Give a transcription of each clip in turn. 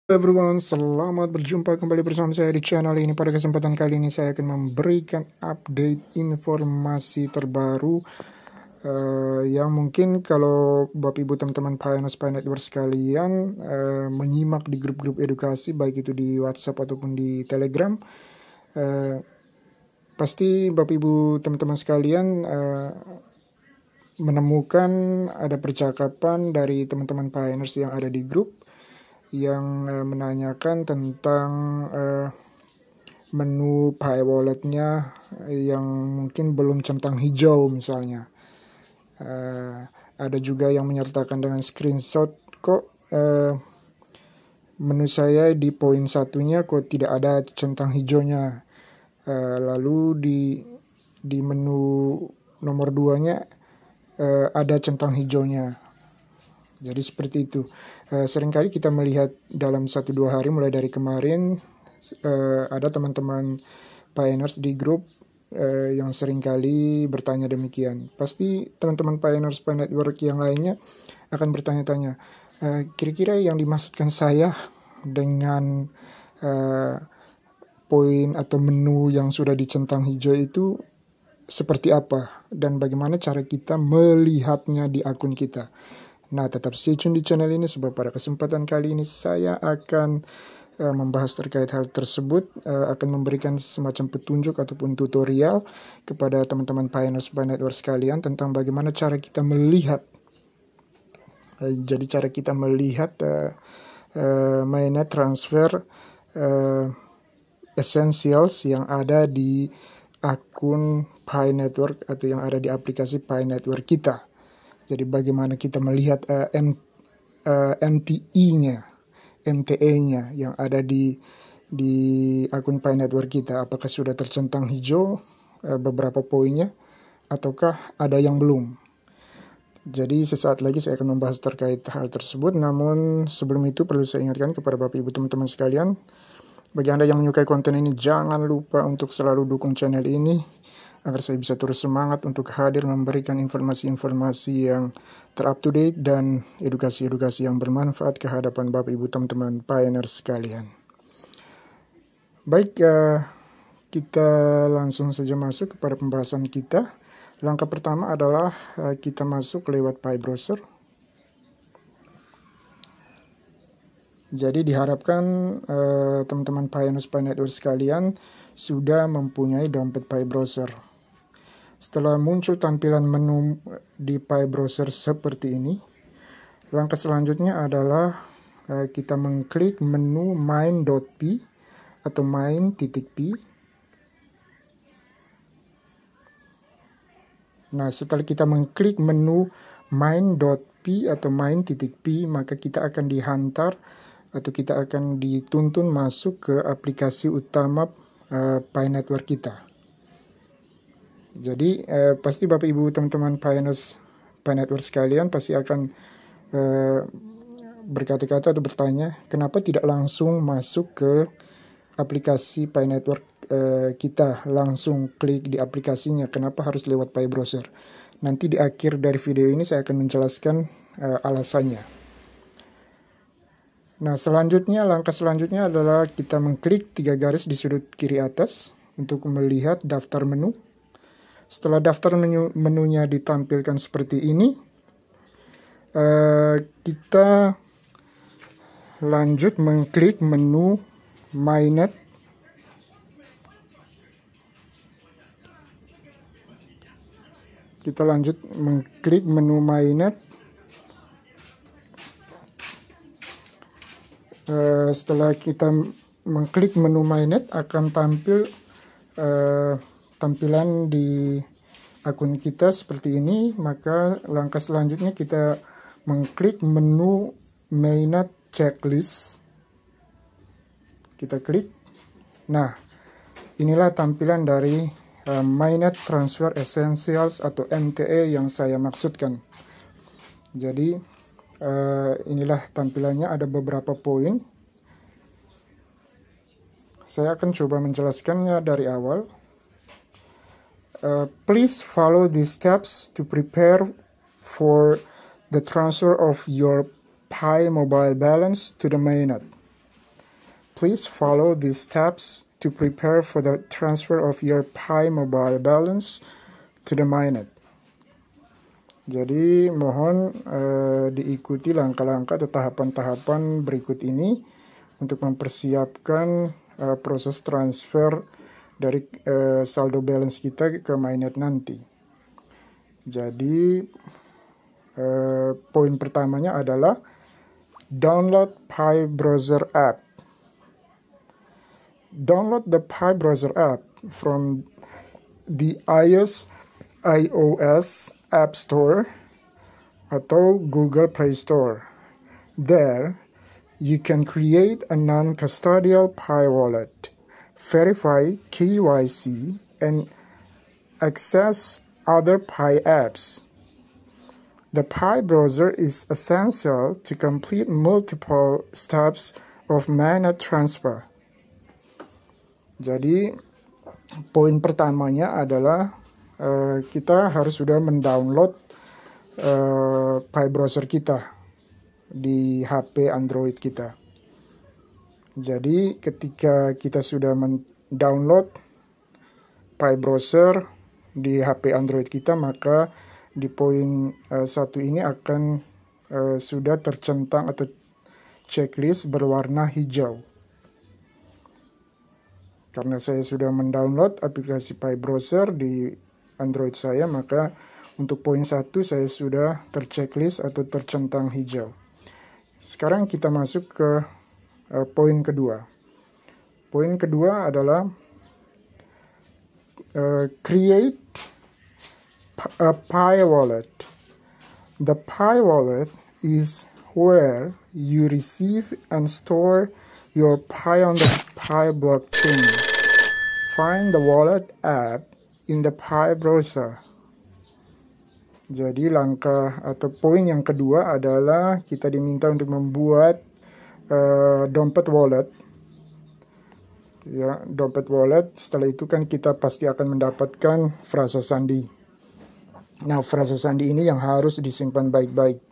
Everyone, selamat berjumpa kembali bersama saya di channel ini. Pada kesempatan kali ini saya akan memberikan update informasi terbaru yang mungkin kalau Bapak Ibu teman-teman Pioneers Pi Network sekalian menyimak di grup-grup edukasi baik itu di WhatsApp ataupun di Telegram, pasti Bapak Ibu teman-teman sekalian menemukan ada percakapan dari teman-teman Pioneers yang ada di grup yang menanyakan tentang menu Pi Wallet-nya yang mungkin belum centang hijau misalnya. Ada juga yang menyertakan dengan screenshot, kok menu saya di poin satunya kok tidak ada centang hijaunya. Lalu di menu nomor 2-nya ada centang hijaunya. Jadi seperti itu. Seringkali kita melihat dalam 1-2 hari mulai dari kemarin ada teman-teman Pioneers di grup yang seringkali bertanya demikian. Pasti teman-teman Pioneers Pi Network yang lainnya akan bertanya-tanya, kira-kira yang dimaksudkan saya dengan poin atau menu yang sudah dicentang hijau itu seperti apa dan bagaimana cara kita melihatnya di akun kita. Nah, tetap stay tune di channel ini sebab pada kesempatan kali ini saya akan membahas terkait hal tersebut, akan memberikan semacam petunjuk ataupun tutorial kepada teman-teman Pioneers Pi Network sekalian tentang bagaimana cara kita melihat. Jadi cara kita melihat mainnet transfer essentials yang ada di akun Pi Network atau yang ada di aplikasi Pi Network kita. Jadi bagaimana kita melihat MTE-nya yang ada di akun Pi Network kita. Apakah sudah tercentang hijau beberapa poinnya ataukah ada yang belum. Jadi sesaat lagi saya akan membahas terkait hal tersebut. Namun sebelum itu perlu saya ingatkan kepada Bapak Ibu teman-teman sekalian, bagi Anda yang menyukai konten ini, jangan lupa untuk selalu dukung channel ini agar saya bisa terus semangat untuk hadir memberikan informasi-informasi yang ter-up-to-date dan edukasi-edukasi yang bermanfaat ke hadapan Bapak Ibu teman-teman Pioneers sekalian. Baik, kita langsung saja masuk kepada pembahasan kita. Langkah pertama adalah kita masuk lewat Pi Browser. Jadi diharapkan teman-teman Pioneers Pi Network sekalian sudah mempunyai dompet Pi Browser. Setelah muncul tampilan menu di Pi Browser seperti ini, langkah selanjutnya adalah kita mengklik menu main.p atau main.p. Nah, setelah kita mengklik menu main.p atau main.p, maka kita akan dihantar atau kita akan dituntun masuk ke aplikasi utama Pi Network kita. Jadi pasti Bapak Ibu teman-teman Pioneers Pi Network sekalian pasti akan berkata-kata atau bertanya, kenapa tidak langsung masuk ke aplikasi Pi Network kita, langsung klik di aplikasinya, kenapa harus lewat Pi Browser. Nanti di akhir dari video ini saya akan menjelaskan alasannya. Nah, langkah selanjutnya adalah kita mengklik 3 garis di sudut kiri atas untuk melihat daftar menu. Setelah daftar menunya ditampilkan seperti ini, kita lanjut mengklik menu mainnet. Kita lanjut mengklik menu mainnet. Setelah kita mengklik menu mainnet akan tampil tampilan di akun kita seperti ini. Maka langkah selanjutnya kita mengklik menu mainnet checklist. Kita klik. Nah, inilah tampilan dari mainnet transfer essentials atau MTE yang saya maksudkan. Jadi inilah tampilannya, ada beberapa poin. Saya akan coba menjelaskannya dari awal. Please follow these steps to prepare for the transfer of your Pi mobile balance to the mainnet. Please follow these steps to prepare for the transfer of your Pi mobile balance to the mainnet. Jadi mohon diikuti langkah-langkah atau tahapan-tahapan berikut ini untuk mempersiapkan proses transfer dari saldo balance kita ke mainnet nanti. Jadi poin pertamanya adalah download Pi Browser app. Download the Pi Browser app from the iOS App Store atau Google Play Store. There, you can create a non-custodial Pi wallet, verify KYC, and access other Pi apps. The Pi browser is essential to complete multiple steps of mainnet transfer. Jadi, poin pertamanya adalah kita harus sudah mendownload Pi browser kita di HP Android kita. Jadi, ketika kita sudah mendownload Pi browser di HP Android kita, maka di poin 1 ini akan sudah tercentang atau checklist berwarna hijau. Karena saya sudah mendownload aplikasi Pi browser di Android saya, maka untuk poin 1 saya sudah terchecklist atau tercentang hijau. Sekarang kita masuk ke poin kedua. Poin kedua adalah create a Pi wallet. The Pi wallet is where you receive and store your Pi on the Pi blockchain. Find the wallet app in the Pi browser. Jadi langkah atau poin yang kedua adalah kita diminta untuk membuat dompet wallet. Ya, dompet wallet. Setelah itu kan kita pasti akan mendapatkan frasa sandi. Nah, frasa sandi ini yang harus disimpan baik-baik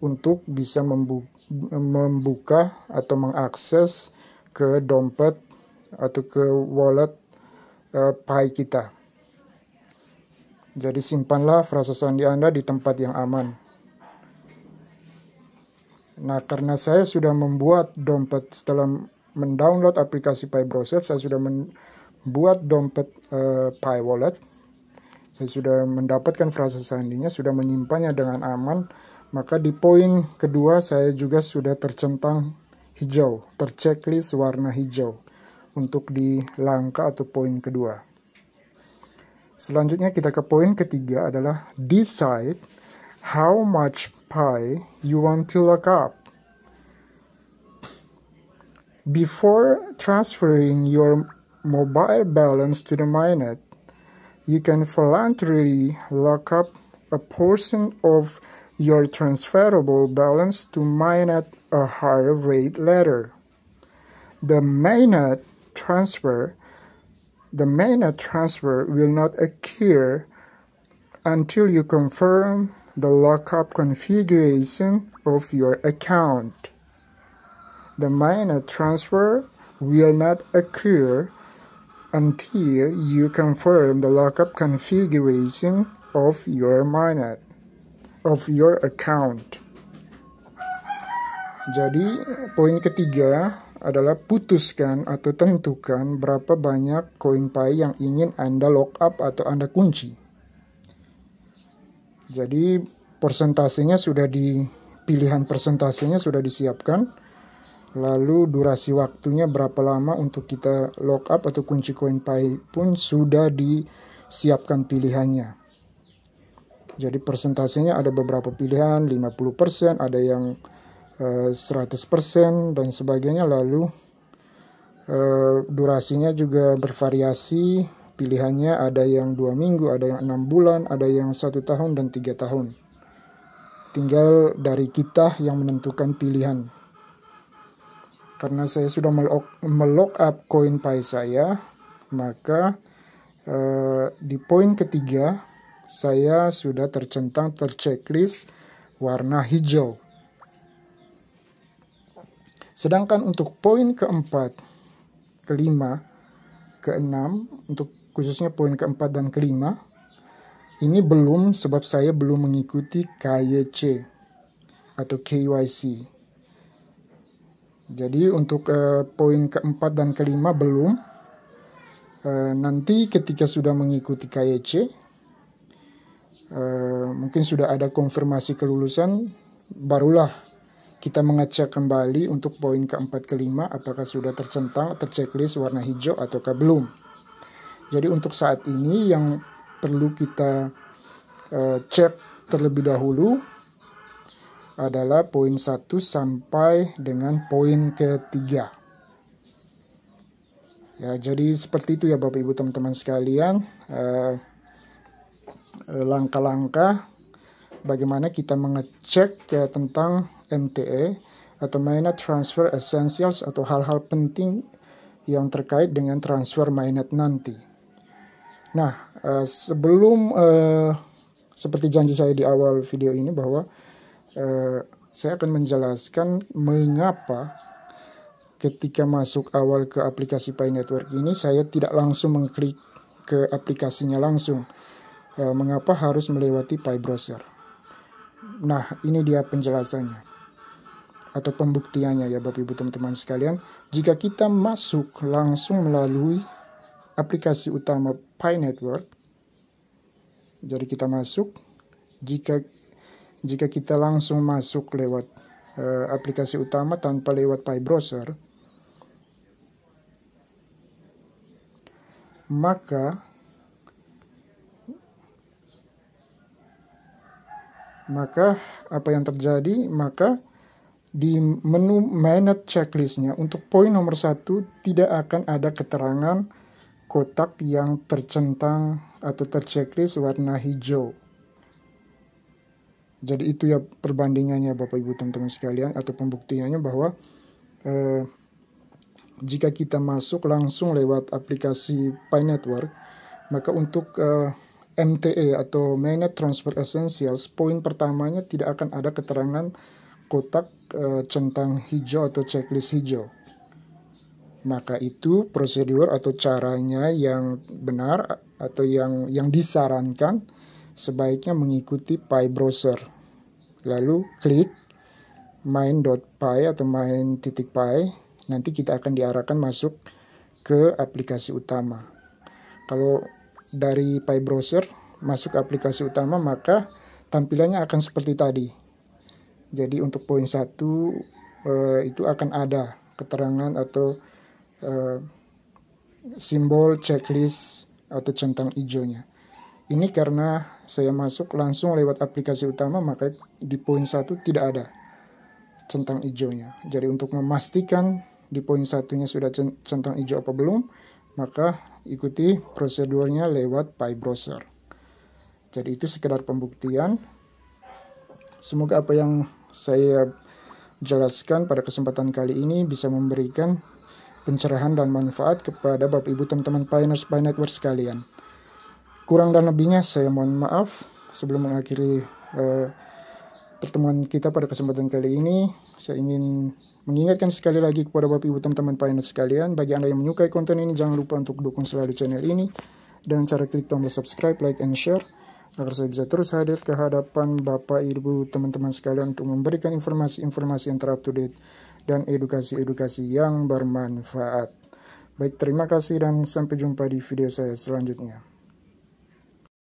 untuk bisa membuka atau mengakses ke dompet atau ke wallet Pi kita. Jadi simpanlah frasa sandi Anda di tempat yang aman. Nah, karena saya sudah membuat dompet setelah mendownload aplikasi Pi browser, saya sudah membuat dompet Pi wallet. Saya sudah mendapatkan frasa sandinya, sudah menyimpannya dengan aman. Maka di poin kedua saya juga sudah tercentang hijau, terchecklist warna hijau untuk di langkah atau poin kedua. Selanjutnya kita ke poin ketiga adalah decide how much Pi you want to lock up. Before transferring your mobile balance to the mainnet, you can voluntarily lock up a portion of your transferable balance to mainnet a higher rate later. The mainnet transfer will not occur until you confirm the lockup configuration of your account. The mainnet transfer will not occur until you confirm the lockup configuration of your mainnet, of your account. Jadi, poin ketiga adalah putuskan atau tentukan berapa banyak koin Pi yang ingin Anda lock up atau Anda kunci. Jadi persentasenya pilihan persentasenya sudah disiapkan. Lalu durasi waktunya berapa lama untuk kita lock up atau kunci koin Pi pun sudah disiapkan pilihannya. Jadi persentasenya ada beberapa pilihan, 50%, ada yang 100% dan sebagainya. Lalu durasinya juga bervariasi, pilihannya ada yang 2 minggu, ada yang 6 bulan, ada yang 1 tahun dan 3 tahun. Tinggal dari kita yang menentukan pilihan. Karena saya sudah melock up koin Pi saya, maka di poin ketiga saya sudah terchecklist warna hijau. Sedangkan untuk poin keempat, kelima, keenam, untuk khususnya poin keempat dan kelima, ini belum, sebab saya belum mengikuti KYC atau KYC. Jadi untuk poin keempat dan kelima belum. Nanti ketika sudah mengikuti KYC, mungkin sudah ada konfirmasi kelulusan, barulah kita mengecek kembali untuk poin keempat kelima apakah sudah terchecklist warna hijau ataukah belum. Jadi untuk saat ini yang perlu kita cek terlebih dahulu adalah poin 1 sampai dengan poin ketiga. Ya, jadi seperti itu ya Bapak Ibu teman-teman sekalian, langkah-langkah bagaimana kita mengecek tentang MTE atau Mainnet Transfer Essentials atau hal-hal penting yang terkait dengan transfer mainnet nanti. Nah, sebelum seperti janji saya di awal video ini bahwa saya akan menjelaskan mengapa ketika masuk awal ke aplikasi Pi Network ini saya tidak langsung mengklik ke aplikasinya langsung. Mengapa harus melewati Pi Browser? Nah, ini dia penjelasannya atau pembuktiannya ya Bapak Ibu teman-teman sekalian. Jika kita masuk langsung melalui aplikasi utama Pi Network, jadi kita masuk, jika kita langsung masuk lewat aplikasi utama tanpa lewat Pi Browser, maka apa yang terjadi? Maka di menu mainnet checklistnya untuk poin nomor 1 tidak akan ada keterangan kotak yang tercentang atau terchecklist warna hijau. Jadi itu ya perbandingannya Bapak Ibu teman-teman sekalian atau pembuktiannya bahwa jika kita masuk langsung lewat aplikasi Pi Network, maka untuk MTE atau Mainnet Transfer Essentials, poin pertamanya tidak akan ada keterangan kotak centang hijau atau checklist hijau. Maka itu prosedur atau caranya yang benar atau yang disarankan sebaiknya mengikuti Pi Browser. Lalu klik main.py atau main.py, nanti kita akan diarahkan masuk ke aplikasi utama. Kalau dari Pi Browser masuk ke aplikasi utama, maka tampilannya akan seperti tadi. Jadi untuk poin 1 itu akan ada keterangan atau simbol checklist atau centang hijaunya. Ini karena saya masuk langsung lewat aplikasi utama, maka di poin 1 tidak ada centang hijaunya. Jadi untuk memastikan di poin 1-nya sudah centang hijau apa belum, maka ikuti prosedurnya lewat Pi Browser. Jadi itu sekedar pembuktian. Semoga apa yang saya jelaskan pada kesempatan kali ini bisa memberikan pencerahan dan manfaat kepada Bapak Ibu teman-teman Piners Pi Network sekalian. Kurang dan lebihnya saya mohon maaf. Sebelum mengakhiri pertemuan kita pada kesempatan kali ini, saya ingin mengingatkan sekali lagi kepada Bapak Ibu teman-teman Piners sekalian, bagi Anda yang menyukai konten ini, jangan lupa untuk dukung selalu channel ini dengan cara klik tombol subscribe, like, and share, agar saya bisa terus hadir ke hadapan Bapak Ibu teman-teman sekalian untuk memberikan informasi-informasi yang terupdate dan edukasi-edukasi yang bermanfaat. Baik, terima kasih dan sampai jumpa di video saya selanjutnya.